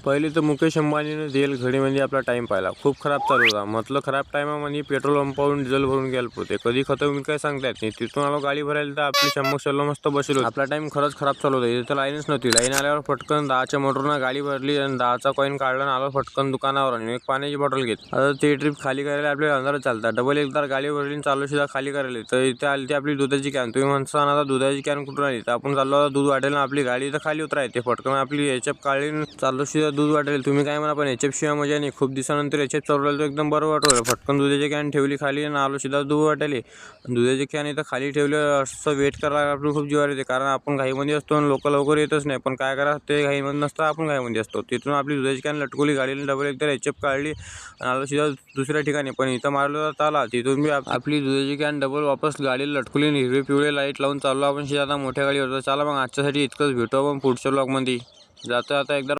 पहिले तर मुकेश अंबानीने दिल घडीमध्ये आपला टाइम पाहिला, खूप खराब चालू होता. म्हटलं खराब टायमामध्ये पेट्रोल पंपावरून डिझेल भरून गेलं पुरते, कधी खतम होईल काय सांगता येत नाही. तिथून आलो गाडी भरायला तर आपली शम्मक मस्त बसलो. आपला टाइम खरंच खराब चालू होता. इथे तर लाईनच नव्हती. लाईन आल्यावर फटकन 10च्या मोटरनं गाडी भरली आणि 10चा कॉईन काढला आणि आलो फटकन दुकानावर आणि एक पाण्याची बॉटल घेत. आता ते ट्रिप खाली करायला आपल्याला अंधारात चालतात. डबल एकदा गाडी भरली चालू सुद्धा खाली करायला. तर इथे आली ती आपली दुधाची कॅन. तुम्ही म्हणता आता दुधाची कॅन कुठून आली? तर आपण चाललो दूध वाटेल ना, आपली गाडी तर खाली उतरायची. फटकन आपली एचएफ काढली चालू सुद्धा दूध वाटेल. तुम्ही काय म्हणा, पण एचएफ शिवाय मजा नाही. खूप दिवसानंतर एचएफ चालवलं तर एकदम बरं वाटलं. फटकन दुधाची कॅन ठेवली खाली आणि आलो सुद्धा दूध वाटेल. दुधाची कॅन इथं खाली ठेवलं, असं वेट करायला आपलं खूप जीवार येते. कारण आपण घाईमध्ये असतो आणि लोक लवकर येतच नाही. पण काय करा, ते घाईमध्ये नसतं, आपण घाईमध्ये असतो. तिथून आपली दुधाची कॅन लटकवली गाडीला, डबल एकदा एचएफ काढली आणि आलो सुद्धा दुसऱ्या ठिकाणी. पण इथं मारलं तर आला. तिथून मी आपली दुधाची कॅन डबल वापस गाडीला लटकवली. हिरवे पिवळे लाईट लावून चाललो आपण आता मोठ्या गाडीवर. चला मग आजच्यासाठी इतकंच. भेटू आपण पुढच्या ब्लॉगमध्ये. जाता एकदा